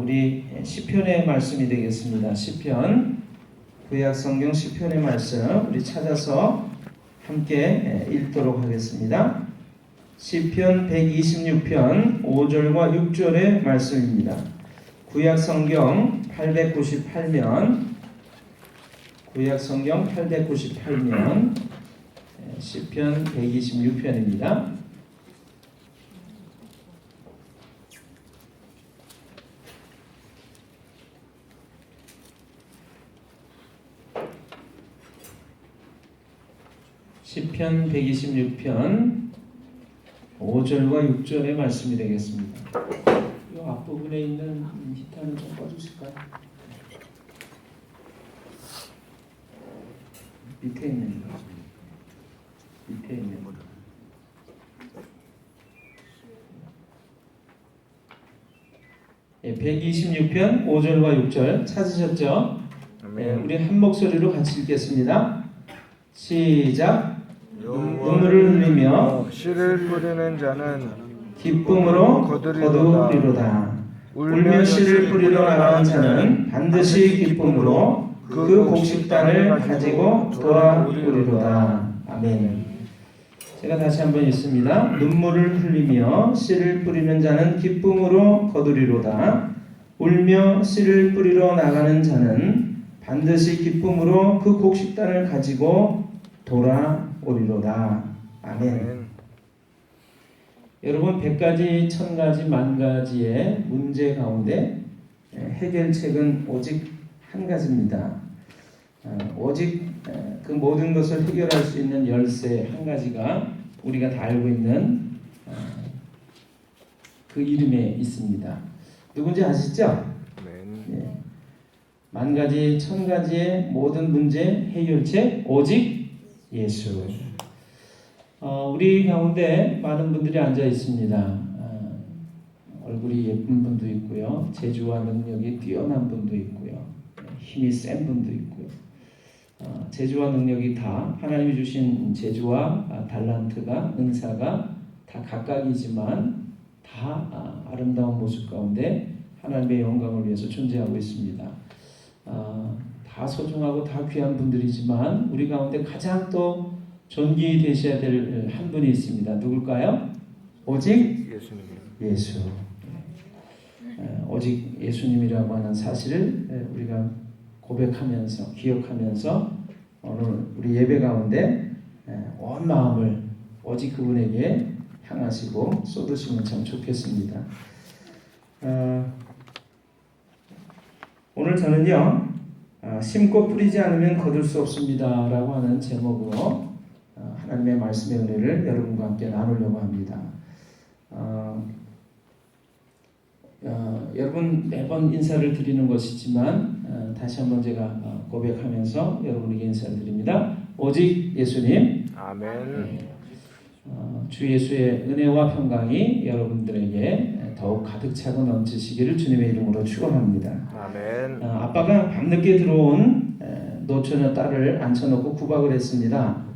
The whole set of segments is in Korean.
우리 시편의 말씀이 되겠습니다. 시편, 구약 성경 시편의 말씀 우리 찾아서 함께 읽도록 하겠습니다. 시편 126편 5절과 6절의 말씀입니다. 구약 성경 898면 시편 126편입니다. 시편 126편 5절과 6절의 말씀이 되겠습니다. 이 앞부분에 있는 히터는 좀 꺼주실까요? 밑에 있는 거. 예, 126편 5절과 6절 찾으셨죠? 우리 한 목소리로 같이 읽겠습니다. 시작. 눈물을 흘리며 씨를 뿌리는 자는 기쁨으로 거두리로다. 울며 씨를 뿌리러 나가는 자는 반드시 기쁨으로 그 곡식단을 가지고 돌아오리로다. 아멘. 제가 다시 한번 읽습니다. 눈물을 흘리며 씨를 뿌리는 자는 기쁨으로 거두리로다. 울며 씨를 뿌리러 나가는 자는 반드시 기쁨으로 그 곡식단을 가지고 돌아오리로다. 아멘. 여러분, 100가지, 1000가지, 10,000가지의 문제 가운데 해결책은 오직 한 가지입니다. 오직 그 모든 것을 해결할 수 있는 열쇠 한 가지가 우리가 다 알고 있는 그 이름에 있습니다. 누군지 아시죠? 네. 10,000가지, 1000가지의 모든 문제 해결책 오직 예수. 우리 가운데 많은 분들이 앉아 있습니다. 얼굴이 예쁜 분도 있고요, 재주와 능력이 뛰어난 분도 있고요, 힘이 센 분도 있고요. 재주와 능력이 다 하나님이 주신 재주와 달란트가, 은사가 다 각각이지만 다 아름다운 모습 가운데 하나님의 영광을 위해서 존재하고 있습니다. 다 소중하고 다 귀한 분들이지만 우리 가운데 가장 또 존귀되셔야 될 한 분이 있습니다. 누굴까요? 오직 예수. 오직 예수님이라고 하는 사실을 우리가 고백하면서, 기억하면서 오늘 우리 예배 가운데 온 마음을 오직 그분에게 향하시고 쏟으시면 참 좋겠습니다. 오늘 저는요, 심고 뿌리지 않으면 거둘 수 없습니다 라고 하는 제목으로 하나님의 말씀의 은혜를 여러분과 함께 나누려고 합니다. 여러분, 매번 인사를 드리는 것이지만 다시 한번 제가 고백하면서 여러분에게 인사를 드립니다. 오직 예수님. 아멘. 주 예수의 은혜와 평강이 여러분들에게 더욱 가득 차고 넘치시기를 주님의 이름으로 축원합니다. 아멘. 아빠가 밤늦게 들어온 노처녀 딸을 앉혀놓고 구박을 했습니다.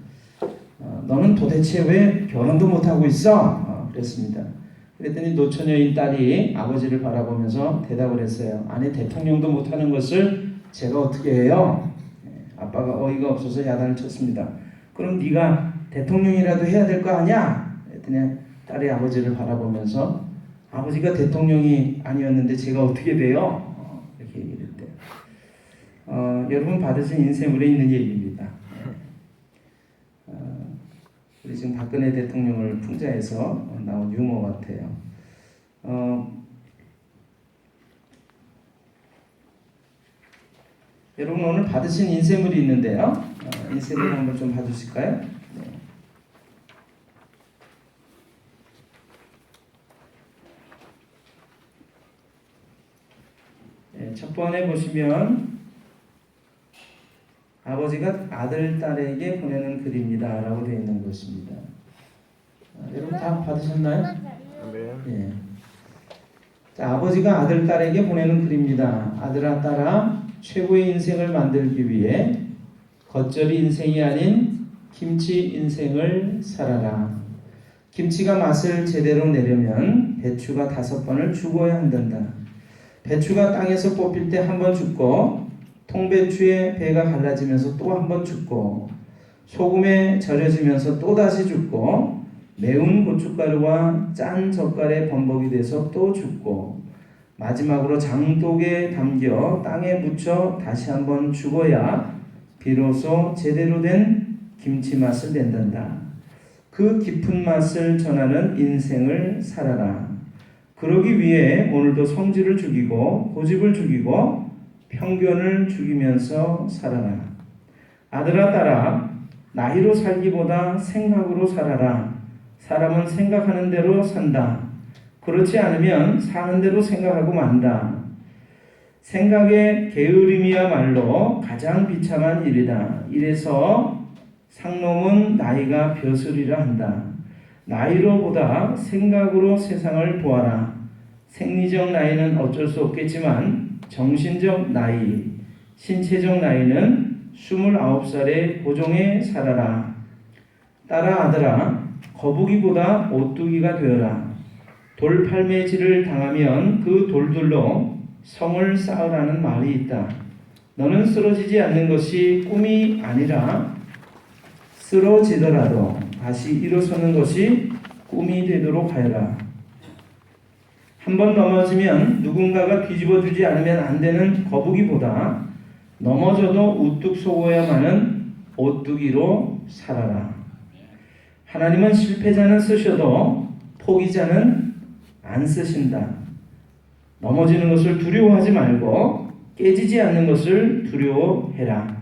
너는 도대체 왜 결혼도 못하고 있어? 그랬습니다. 그랬더니 노처녀인 딸이 아버지를 바라보면서 대답을 했어요. 아니, 대통령도 못하는 것을 제가 어떻게 해요? 아빠가 어이가 없어서 야단을 쳤습니다. 그럼 네가 대통령이라도 해야 될 거 아니야? 그랬더니 딸이 아버지를 바라보면서 아버지가 대통령이 아니었는데 제가 어떻게 돼요? 이렇게 얘기를 했대요. 여러분 받으신 인생물에 있는 얘기입니다. 우리 지금 박근혜 대통령을 풍자해서 나온 유머 같아요. 여러분 오늘 받으신 인생물이 있는데요. 인생물 한번 좀 봐주실까요? 네. 첫 번에 보시면 아버지가 아들, 딸에게 보내는 글입니다 라고 되어 있는 것입니다. 여러분 다 받으셨나요? 네. 자, 아버지가 아들, 딸에게 보내는 글입니다. 아들아, 딸아, 최고의 인생을 만들기 위해 겉절이 인생이 아닌 김치 인생을 살아라. 김치가 맛을 제대로 내려면 배추가 5번을 죽어야 한단다. 배추가 땅에서 뽑힐 때 한 번 죽고 통배추의 배가 갈라지면서 또 한 번 죽고 소금에 절여지면서 또 다시 죽고 매운 고춧가루와 짠 젓갈에 범벅이 돼서 또 죽고 마지막으로 장독에 담겨 땅에 묻혀 다시 한번 죽어야 비로소 제대로 된 김치 맛을 낸단다. 그 깊은 맛을 전하는 인생을 살아라. 그러기 위해 오늘도 성질을 죽이고 고집을 죽이고 편견을 죽이면서 살아라. 아들아 딸아, 나이로 살기보다 생각으로 살아라. 사람은 생각하는 대로 산다. 그렇지 않으면 사는 대로 생각하고 만다. 생각의 게으름이야말로 가장 비참한 일이다. 이래서 상놈은 나이가 벼슬이라 한다. 나이로보다 생각으로 세상을 보아라. 생리적 나이는 어쩔 수 없겠지만 정신적 나이, 신체적 나이는 29살에 고종에 살아라. 딸아 아들아, 거북이보다 오뚜기가 되어라. 돌팔매질을 당하면 그 돌들로 성을 쌓으라는 말이 있다. 너는 쓰러지지 않는 것이 꿈이 아니라 쓰러지더라도 다시 일어서는 것이 꿈이 되도록 하여라. 한번 넘어지면 누군가가 뒤집어주지 않으면 안 되는 거북이보다 넘어져도 우뚝 서고야만은 오뚜기로 살아라. 하나님은 실패자는 쓰셔도 포기자는 안 쓰신다. 넘어지는 것을 두려워하지 말고 깨지지 않는 것을 두려워해라.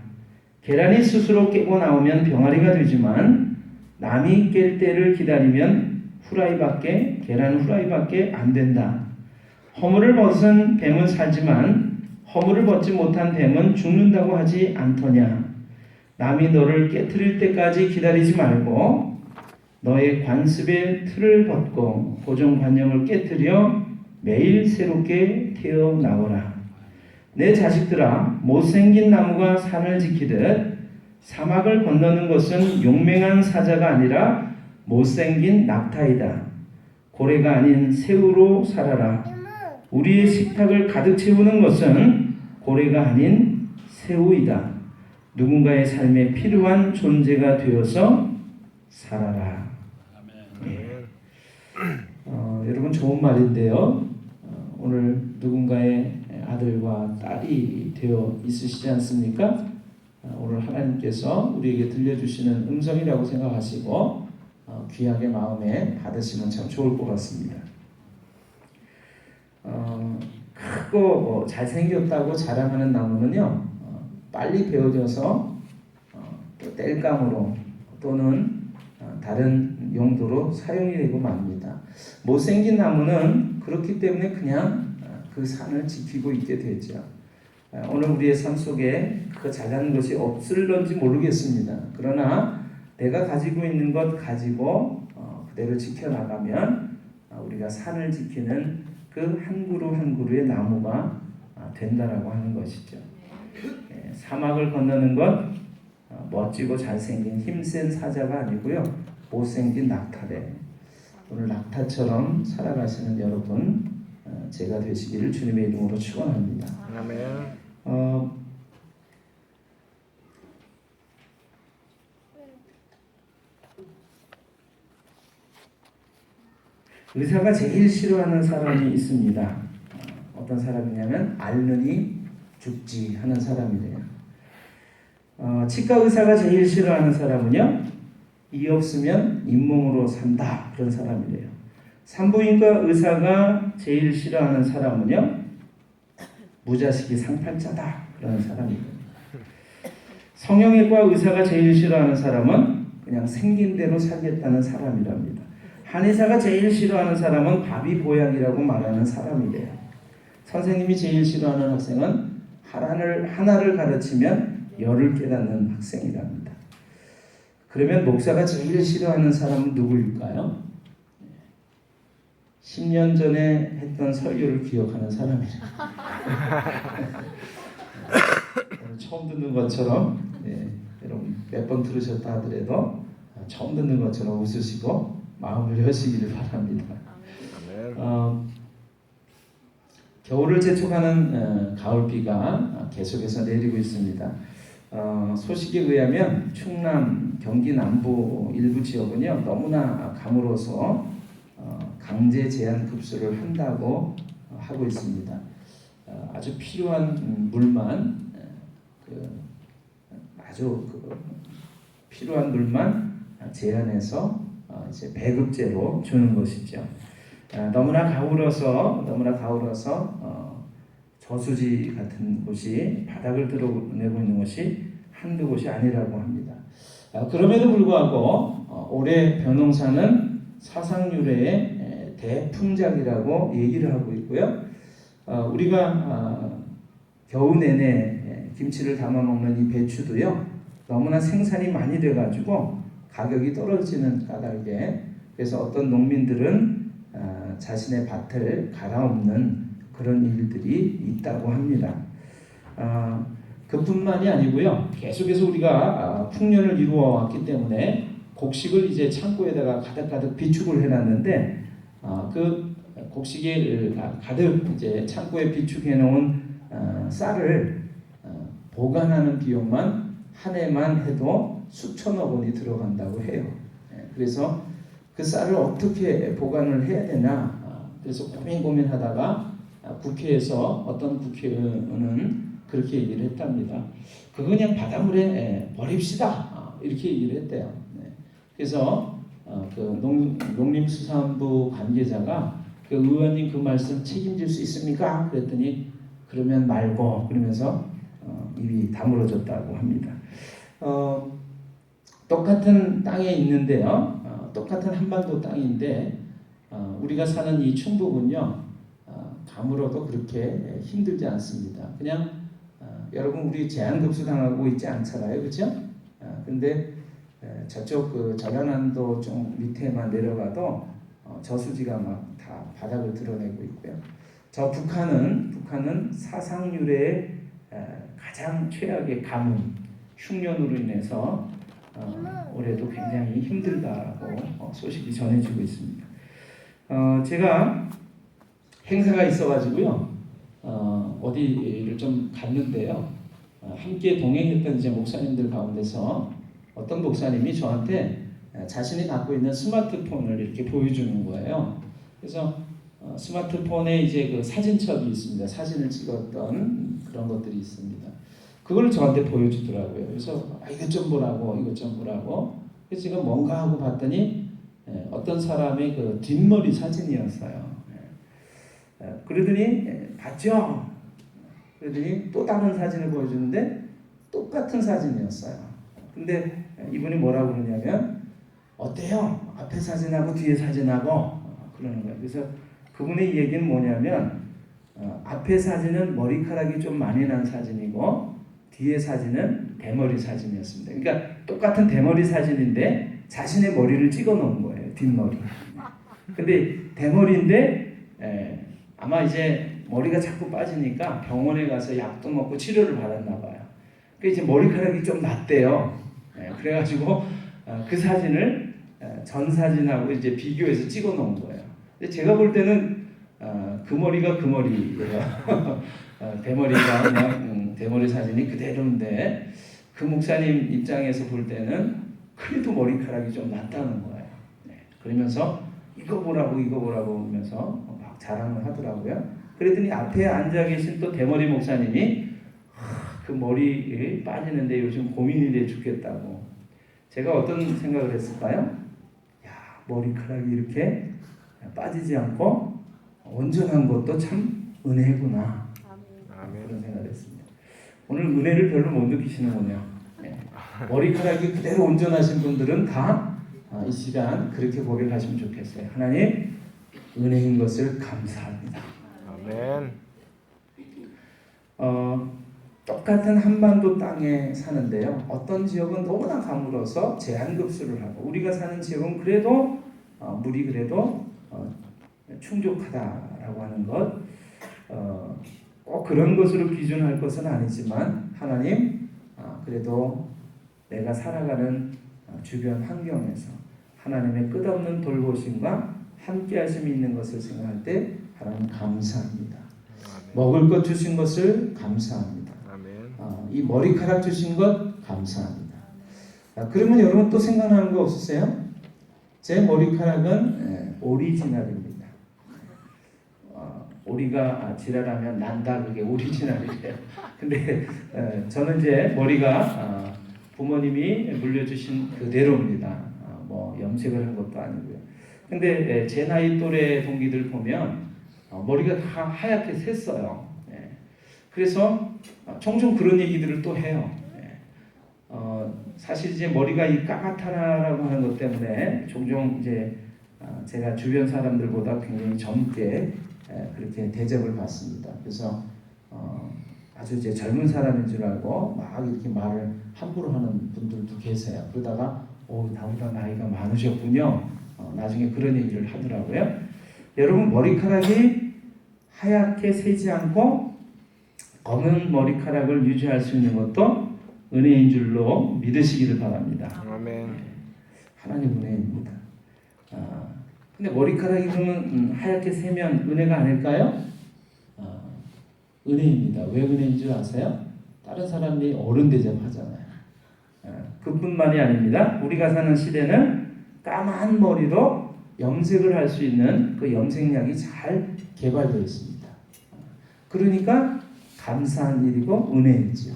계란이 스스로 깨고 나오면 병아리가 되지만 남이 깰 때를 기다리면 계란 후라이밖에 안 된다. 허물을 벗은 뱀은 살지만 허물을 벗지 못한 뱀은 죽는다고 하지 않더냐. 남이 너를 깨트릴 때까지 기다리지 말고 너의 관습의 틀을 벗고 고정관념을 깨트려 매일 새롭게 태어나오라. 내 자식들아, 못생긴 나무가 산을 지키듯 사막을 건너는 것은 용맹한 사자가 아니라 못생긴 낙타이다. 고래가 아닌 새우로 살아라. 우리의 식탁을 가득 채우는 것은 고래가 아닌 새우이다. 누군가의 삶에 필요한 존재가 되어서 살아라. 네. 여러분 좋은 말인데요. 오늘 누군가의 아들과 딸이 되어 있으시지 않습니까? 오늘 하나님께서 우리에게 들려주시는 음성이라고 생각하시고 귀하게 마음에 받으시면 참 좋을 것 같습니다. 크고 잘생겼다고 자랑하는 나무는요, 빨리 베어져서 또 땔감으로 또는 다른 용도로 사용이 되고 맙니다. 못생긴 나무는 그렇기 때문에 그냥 그 산을 지키고 있게 되죠. 오늘 우리의 삶 속에 그 잘나는 것이 없을런지 모르겠습니다. 그러나 내가 가지고 있는 것 가지고 그대로 지켜나가면 우리가 산을 지키는 그 한 그루 한 그루의 나무가 된다라고 하는 것이죠. 사막을 건너는 것 멋지고 잘생긴 힘센 사자가 아니고요, 못생긴 낙타래. 오늘 낙타처럼 살아가시는 여러분 제가 되시기를 주님의 이름으로 축원합니다. 아멘. 의사가 제일 싫어하는 사람이 있습니다. 어떤 사람이냐면 앓느니 죽지 하는 사람이래요. 치과 의사가 제일 싫어하는 사람은요, 이 없으면 잇몸으로 산다 그런 사람이래요. 산부인과 의사가 제일 싫어하는 사람은요, 무자식이 상팔자다 그런 사람이래요. 성형외과 의사가 제일 싫어하는 사람은 그냥 생긴 대로 살겠다는 사람이랍니다. 한의사가 제일 싫어하는 사람은 바비보약이라고 말하는 사람이래요. 선생님이 제일 싫어하는 학생은 하나를 가르치면 열을 깨닫는 학생이랍니다. 그러면 목사가 제일 싫어하는 사람은 누구일까요? 10년 전에 했던 설교를 기억하는 사람이래요. 처음 듣는 것처럼, 여러분 몇 번 들으셨다 하더라도 처음 듣는 것처럼 웃으시고 마음을 여시기를 바랍니다. 겨울을 재촉하는 가을비가 계속해서 내리고 있습니다. 소식에 의하면 충남, 경기 남부 일부 지역은요 너무나 가물어서 강제 제한 급수를 한다고 하고 있습니다. 아주 필요한 물만 필요한 물만 제한해서 이제 배급제로 주는 것이죠. 너무나 가물어서 저수지 같은 곳이 바닥을 드러내고 있는 것이 한두 곳이 아니라고 합니다. 그럼에도 불구하고 올해 벼농사는 사상유래의 대풍작이라고 얘기를 하고 있고요. 우리가 겨우 내내 김치를 담아 먹는 이 배추도요 너무나 생산이 많이 돼가지고 가격이 떨어지는 까닭에 그래서 어떤 농민들은 자신의 밭을 갈아엎는 그런 일들이 있다고 합니다. 그뿐만이 아니고요. 계속해서 우리가 풍년을 이루어 왔기 때문에 곡식을 이제 창고에다가 가득 비축을 해놨는데 그 곡식을 가득 이제 창고에 비축해 놓은 쌀을 보관하는 비용만 한 해만 해도 수천억 원이 들어간다고 해요. 그래서 그 쌀을 어떻게 보관을 해야 되나 그래서 고민하다가 국회에서 어떤 국회의원은 그렇게 얘기를 했답니다. 그거 그냥 바닷물에 버립시다 이렇게 얘기를 했대요. 그래서 그 농림수산부 관계자가 그 의원님 그 말씀 책임질 수 있습니까? 그랬더니 그러면 말고 그러면서 입이 다물어졌다고 합니다. 똑같은 땅에 있는데요. 똑같은 한반도 땅인데 우리가 사는 이 충북은요. 가물어도 그렇게 힘들지 않습니다. 그냥 여러분 우리 제한급수 당하고 있지 않잖아요. 그렇죠? 근데 저쪽 그 전라남도 좀 밑에만 내려가도 저수지가 막 다 바닥을 드러내고 있고요. 저 북한은 사상유래의 가장 최악의 가뭄, 흉년으로 인해서 올해도 굉장히 힘들다고 소식이 전해지고 있습니다. 제가 행사가 있어가지고요. 어디를 좀 갔는데요. 함께 동행했던 이제 목사님들 가운데서 어떤 목사님이 저한테 자신이 갖고 있는 스마트폰을 이렇게 보여주는 거예요. 그래서 스마트폰에 이제 그 사진첩이 있습니다. 사진을 찍었던 그런 것들이 있습니다. 그걸 저한테 보여주더라고요. 그래서 이것 좀 보라고. 그래서 제가 뭔가 하고 봤더니 어떤 사람의 그 뒷머리 사진이었어요. 그러더니 봤죠? 그러더니 또 다른 사진을 보여주는데 똑같은 사진이었어요. 근데 이분이 뭐라고 그러냐면 어때요? 앞에 사진하고 뒤에 사진하고 그러는 거예요. 그래서 그분의 얘기는 뭐냐면 앞에 사진은 머리카락이 좀 많이 난 사진이고 뒤에 사진은 대머리 사진이었습니다. 그러니까 똑같은 대머리 사진인데 자신의 머리를 찍어 놓은 거예요. 뒷머리. 근데 대머리인데 아마 이제 머리가 자꾸 빠지니까 병원에 가서 약도 먹고 치료를 받았나 봐요. 그 이제 머리카락이 좀 났대요. 그래가지고 그 사진을 전 사진하고 이제 비교해서 찍어 놓은 거예요. 근데 제가 볼 때는 그 머리가 그 머리예요. 대머리가 그냥 대머리 사진이 그대로인데 그 목사님 입장에서 볼 때는 그래도 머리카락이 좀 났다는 거예요. 그러면서 이거 보라고 하면서 막 자랑을 하더라고요. 그랬더니 앞에 앉아 계신 또 대머리 목사님이 그 머리 빠지는데 요즘 고민이 돼 죽겠다고. 제가 어떤 생각을 했을까요? 야, 머리카락이 이렇게 빠지지 않고 온전한 것도 참 은혜구나. 그런 생각을 했습니다. 오늘 은혜를 별로 못 느끼시는군요. 머리카락이 그대로 온전하신 분들은 다 이 시간 그렇게 고백하시면 좋겠어요. 하나님, 은혜인 것을 감사합니다. 아멘. 똑같은 한반도 땅에 사는데요. 어떤 지역은 너무나 가물어서 제한급수를 하고 우리가 사는 지역은 그래도 물이 그래도 충족하다라고 하는 것. 꼭 그런 것으로 기준할 것은 아니지만 하나님 그래도 내가 살아가는 주변 환경에서 하나님의 끝없는 돌보심과 함께하심이 있는 것을 생각할 때 하나님 감사합니다. 먹을 것 주신 것을 감사합니다. 아멘. 이 머리카락 주신 것 감사합니다. 그러면 여러분 또 생각나는 거 없으세요? 제 머리카락은 오리지널입니다. 오리가 지랄하면 난다, 그게 오리지널이래요. 근데 저는 이제 머리가 부모님이 물려주신 그대로입니다. 뭐 염색을 한 것도 아니고요. 근데 제 나이 또래 동기들 보면 머리가 다 하얗게 샜어요. 그래서 종종 그런 얘기들을 또 해요. 사실 이제 머리가 이 까맣다라고 하는 것 때문에 종종 이제 제가 주변 사람들보다 굉장히 젊게 그렇게 대접을 받습니다. 그래서 아주 이제 젊은 사람인 줄 알고 막 이렇게 말을 함부로 하는 분들도 계세요. 그러다가 나보다 나이가 많으셨군요. 나중에 그런 얘기를 하더라고요. 여러분, 머리카락이 하얗게 새지 않고 검은 머리카락을 유지할 수 있는 것도 은혜인 줄로 믿으시기를 바랍니다. 아멘. 하나님 은혜입니다. 근데 머리카락이 그러면 하얗게 새면 은혜가 아닐까요? 은혜입니다. 왜 은혜인 줄 아세요? 다른 사람이 어른 대접하잖아요. 그뿐만이 아닙니다. 우리가 사는 시대는 까만 머리로 염색을 할 수 있는 그 염색약이 잘 개발되어 있습니다. 그러니까 감사한 일이고 은혜이지요.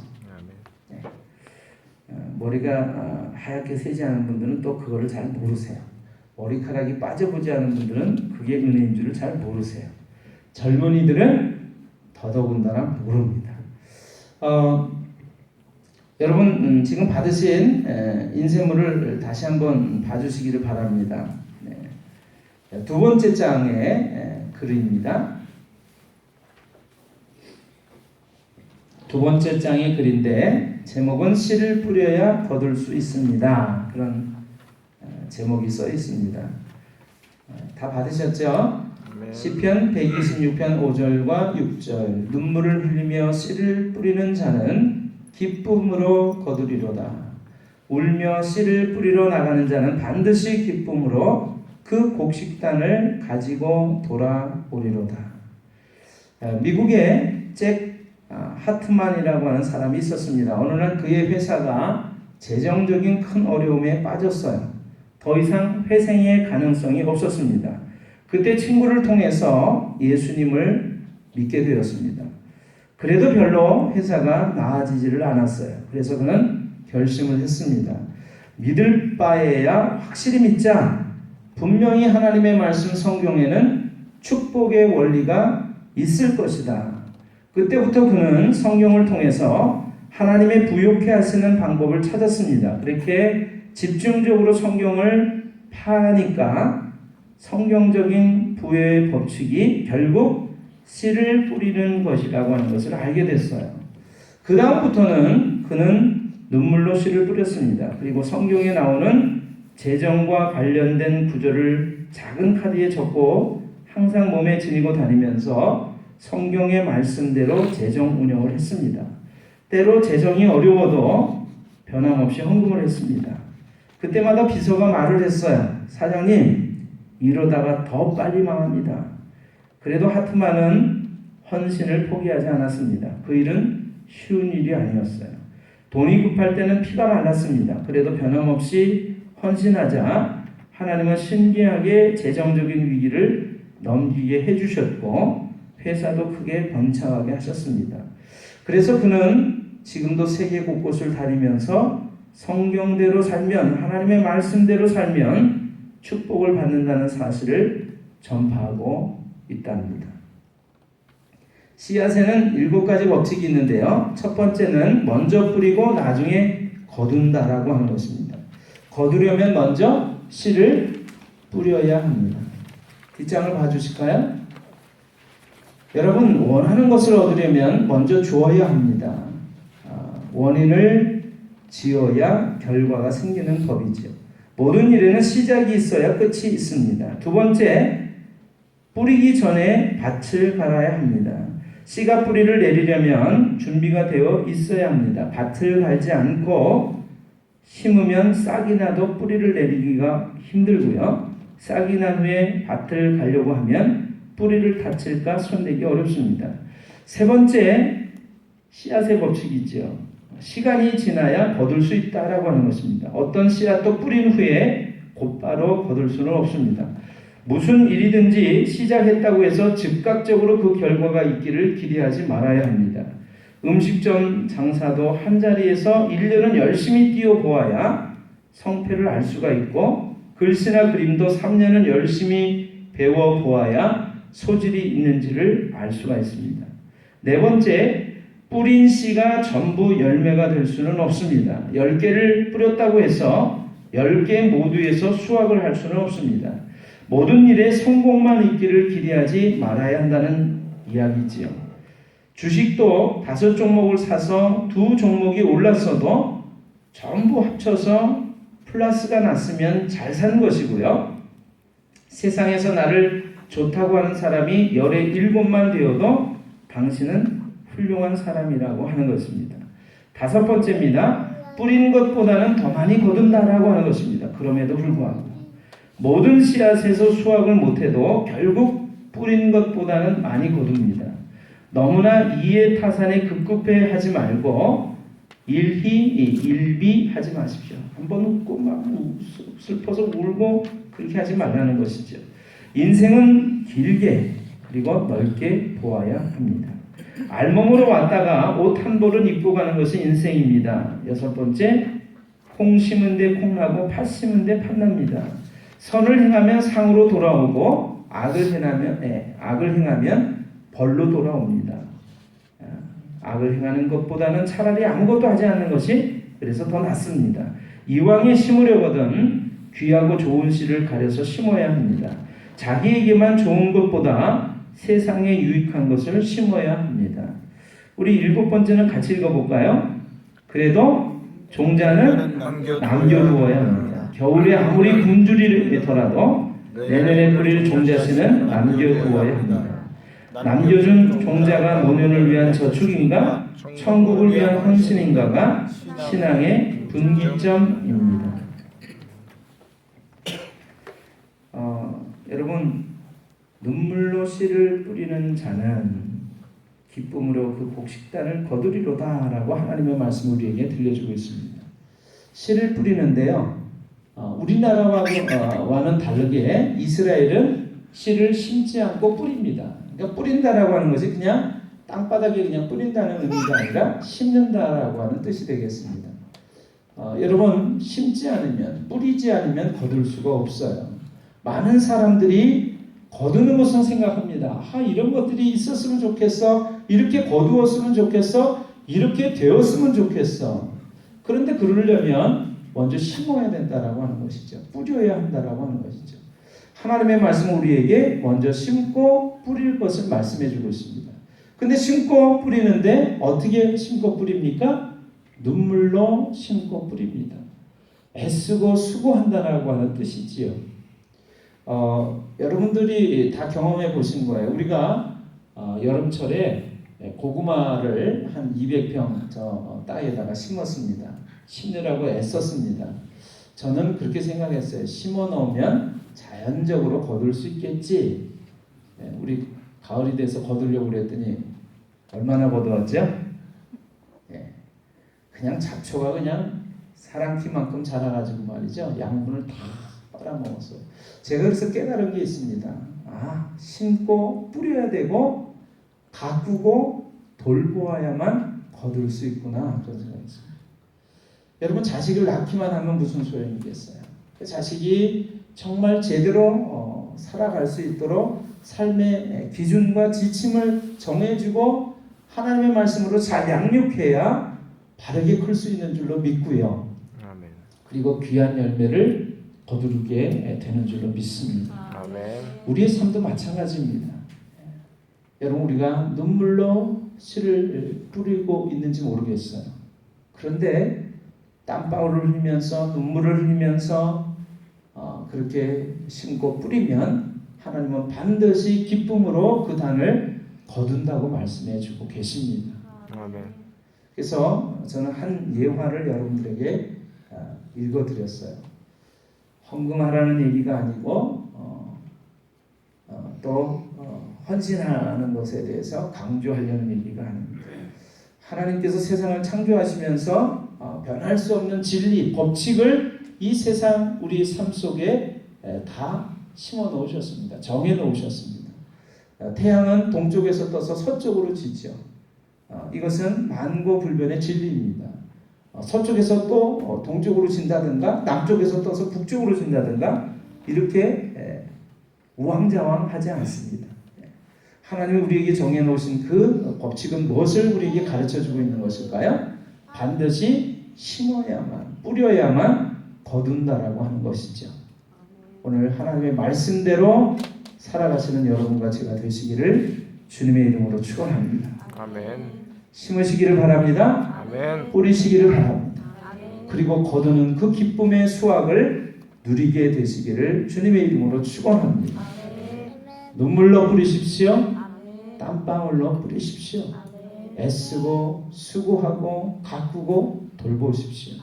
머리가 하얗게 새지 않은 분들은 또 그거를 잘 모르세요. 머리카락이 빠져보지 않은 분들은 그게 은혜인 줄을 잘 모르세요. 젊은이들은 더더군다나 모릅니다. 여러분, 지금 받으신 인쇄물을 다시 한번 봐주시기를 바랍니다. 두 번째 장의 글입니다. 두 번째 장의 글인데 제목은 씨를 뿌려야 거둘 수 있습니다. 그런 제목이 써 있습니다. 다 받으셨죠? 네. 시편 126편 5절과 6절. 눈물을 흘리며 씨를 뿌리는 자는 기쁨으로 거두리로다. 울며 씨를 뿌리러 나가는 자는 반드시 기쁨으로 그 곡식단을 가지고 돌아오리로다. 미국의 잭 하트만이라고 하는 사람이 있었습니다. 어느 날 그의 회사가 재정적인 큰 어려움에 빠졌어요. 더 이상 회생의 가능성이 없었습니다. 그때 친구를 통해서 예수님을 믿게 되었습니다. 그래도 별로 회사가 나아지지를 않았어요. 그래서 그는 결심을 했습니다. 믿을 바에야 확실히 믿자. 분명히 하나님의 말씀 성경에는 축복의 원리가 있을 것이다. 그때부터 그는 성경을 통해서 하나님의 부욕해 하시는 방법을 찾았습니다. 그렇게 집중적으로 성경을 파니까 성경적인 부의 법칙이 결국 씨를 뿌리는 것이라고 하는 것을 알게 됐어요. 그 다음부터는 그는 눈물로 씨를 뿌렸습니다. 그리고 성경에 나오는 재정과 관련된 구절을 작은 카드에 적고 항상 몸에 지니고 다니면서 성경의 말씀대로 재정 운영을 했습니다. 때로 재정이 어려워도 변함없이 헌금을 했습니다. 그때마다 비서가 말을 했어요. 사장님, 이러다가 더 빨리 망합니다. 그래도 하트만은 헌신을 포기하지 않았습니다. 그 일은 쉬운 일이 아니었어요. 돈이 급할 때는 피가 말랐습니다. 그래도 변함없이 헌신하자 하나님은 신기하게 재정적인 위기를 넘기게 해주셨고 회사도 크게 번창하게 하셨습니다. 그래서 그는 지금도 세계 곳곳을 다니면서 성경대로 살면, 하나님의 말씀대로 살면 축복을 받는다는 사실을 전파하고 있답니다. 씨앗에는 7가지 법칙이 있는데요. 첫 번째는 먼저 뿌리고 나중에 거둔다라고 하는 것입니다. 거두려면 먼저 씨를 뿌려야 합니다. 뒷장을 봐주실까요? 여러분, 원하는 것을 얻으려면 먼저 주어야 합니다. 원인을 지어야 결과가 생기는 법이죠. 모든 일에는 시작이 있어야 끝이 있습니다. 두 번째, 뿌리기 전에 밭을 갈아야 합니다. 씨가 뿌리를 내리려면 준비가 되어 있어야 합니다. 밭을 갈지 않고 심으면 싹이 나도 뿌리를 내리기가 힘들고요. 싹이 난 후에 밭을 갈려고 하면 뿌리를 다칠까 손대기 어렵습니다. 세 번째, 씨앗의 법칙이죠. 시간이 지나야 거둘 수 있다라고 하는 것입니다. 어떤 씨앗도 뿌린 후에 곧바로 거둘 수는 없습니다. 무슨 일이든지 시작했다고 해서 즉각적으로 그 결과가 있기를 기대하지 말아야 합니다. 음식점 장사도 한자리에서 1년은 열심히 뛰어보아야 성패를 알 수가 있고, 글씨나 그림도 3년은 열심히 배워보아야 소질이 있는지를 알 수가 있습니다. 네 번째, 뿌린 씨가 전부 열매가 될 수는 없습니다. 10개를 뿌렸다고 해서 10개 모두에서 수확을 할 수는 없습니다. 모든 일에 성공만 있기를 기대하지 말아야 한다는 이야기지요. 주식도 5종목을 사서 2종목이 올랐어도 전부 합쳐서 플러스가 났으면 잘 산 것이고요. 세상에서 나를 좋다고 하는 사람이 17만 되어도 당신은 훌륭한 사람이라고 하는 것입니다. 5번째입니다. 뿌린 것보다는 더 많이 거둔다라고 하는 것입니다. 그럼에도 불구하고 모든 씨앗에서 수확을 못해도 결국 뿌린 것보다는 많이 거둡니다. 너무나 이해타산에 급급해 하지 말고 일비하지 마십시오. 한번 웃고 막 슬퍼서 울고 그렇게 하지 말라는 것이죠. 인생은 길게 그리고 넓게 보아야 합니다. 알몸으로 왔다가 옷 한 벌은 입고 가는 것이 인생입니다. 6번째, 콩 심은 데 콩 나고 팥 심은 데 팥 납니다. 선을 행하면 상으로 돌아오고 악을 행하면 벌로 돌아옵니다. 악을 행하는 것보다는 차라리 아무것도 하지 않는 것이 그래서 더 낫습니다. 이왕에 심으려거든 귀하고 좋은 씨를 가려서 심어야 합니다. 자기에게만 좋은 것보다 세상에 유익한 것을 심어야 합니다. 우리 7번째는 같이 읽어볼까요? 그래도 종자는 남겨두어야 합니다. 겨울에 아무리 굶주리더라도 내년에 뿌릴 종자씨는 남겨두어야 합니다. 남겨준 종자가 노년을 위한 저축인가 천국을 위한 헌신인가가 신앙의 분기점입니다. 여러분, 눈물로 씨를 뿌리는 자는 기쁨으로 그 곡식단을 거두리로다 라고 하나님의 말씀을 우리에게 들려주고 있습니다. 씨를 뿌리는데요, 우리나라와는 다르게 이스라엘은 씨를 심지 않고 뿌립니다. 그러니까 뿌린다라고 하는 것이 그냥 땅바닥에 그냥 뿌린다는 의미가 아니라 심는다라고 하는 뜻이 되겠습니다. 여러분, 심지 않으면, 뿌리지 않으면 거둘 수가 없어요. 많은 사람들이 거두는 것은 생각합니다. 이런 것들이 있었으면 좋겠어. 이렇게 거두었으면 좋겠어. 이렇게 되었으면 좋겠어. 그런데 그러려면 먼저 심어야 된다라고 하는 것이죠. 뿌려야 한다라고 하는 것이죠. 하나님의 말씀은 우리에게 먼저 심고 뿌릴 것을 말씀해 주고 있습니다. 근데 심고 뿌리는데 어떻게 심고 뿌립니까? 눈물로 심고 뿌립니다. 애쓰고 수고한다라고 하는 뜻이지요. 여러분들이 다 경험해 보신 거예요. 우리가 여름철에 고구마를 한 200평 저 땅에다가 심었습니다. 심느라고 애썼습니다. 저는 그렇게 생각했어요. 심어 놓으면 자연적으로 거둘 수 있겠지. 우리 가을이 돼서 거두려고 그랬더니 얼마나 거두었죠? 그냥 잡초가 그냥 사랑티만큼 자라가지고 말이죠. 양분을 다 빨아먹었어요. 제가 그래서 깨달은 게 있습니다. 심고 뿌려야 되고 가꾸고 돌보아야만 거둘 수 있구나, 그런 생각이 있습니다. 여러분, 자식을 낳기만 하면 무슨 소용이겠어요? 자식이 정말 제대로 살아갈 수 있도록 삶의 기준과 지침을 정해주고 하나님의 말씀으로 잘 양육해야 바르게 클 수 있는 줄로 믿고요. 아멘. 그리고 귀한 열매를 거두게 되는 줄로 믿습니다. 아멘. 우리의 삶도 마찬가지입니다. 여러분, 우리가 눈물로 씨를 뿌리고 있는지 모르겠어요. 그런데 땀방울을 흘리면서 눈물을 흘리면서 그렇게 심고 뿌리면 하나님은 반드시 기쁨으로 그 단을 거둔다고 말씀해 주고 계십니다. 아멘. 그래서 저는 한 예화를 여러분들에게 읽어드렸어요. 헌금하라는 얘기가 아니고 또 헌신하는 것에 대해서 강조하려는 얘기가 아닙니다. 하나님께서 세상을 창조하시면서 변할 수 없는 진리, 법칙을 이 세상 우리 삶 속에 다 심어 놓으셨습니다. 정해 놓으셨습니다. 태양은 동쪽에서 떠서 서쪽으로 지죠. 이것은 만고불변의 진리입니다. 서쪽에서 또 동쪽으로 진다든가 남쪽에서 떠서 북쪽으로 진다든가 이렇게 우왕좌왕하지 않습니다. 하나님이 우리에게 정해놓으신 그 법칙은 무엇을 우리에게 가르쳐주고 있는 것일까요? 반드시 심어야만, 뿌려야만 거둔다라고 하는 것이죠. 오늘 하나님의 말씀대로 살아가시는 여러분과 제가 되시기를 주님의 이름으로 축원합니다. 아멘. 심으시기를 바랍니다. 아멘. 뿌리시기를 바랍니다. 그리고 거두는 그 기쁨의 수확을 누리게 되시기를 주님의 이름으로 축원합니다. 눈물로 뿌리십시오. 땀방울로 뿌리십시오. 애쓰고 수고하고 가꾸고 돌보십시오.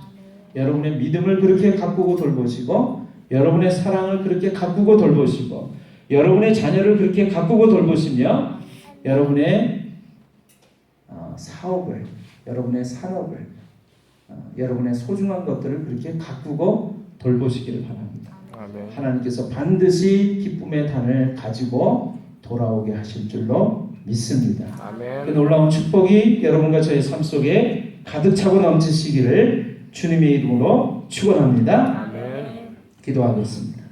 여러분의 믿음을 그렇게 가꾸고 돌보시고 여러분의 사랑을 그렇게 가꾸고 돌보시고 여러분의 자녀를 그렇게 가꾸고 돌보시며 여러분의 사업을, 여러분의 산업을, 여러분의 소중한 것들을 그렇게 가꾸고 돌보시기를 바랍니다. 아멘. 하나님께서 반드시 기쁨의 단을 가지고 돌아오게 하실 줄로 믿습니다. 아멘. 그 놀라운 축복이 여러분과 저의 삶 속에 가득 차고 넘치시기를 주님의 이름으로 축원합니다. 아멘. 기도하겠습니다.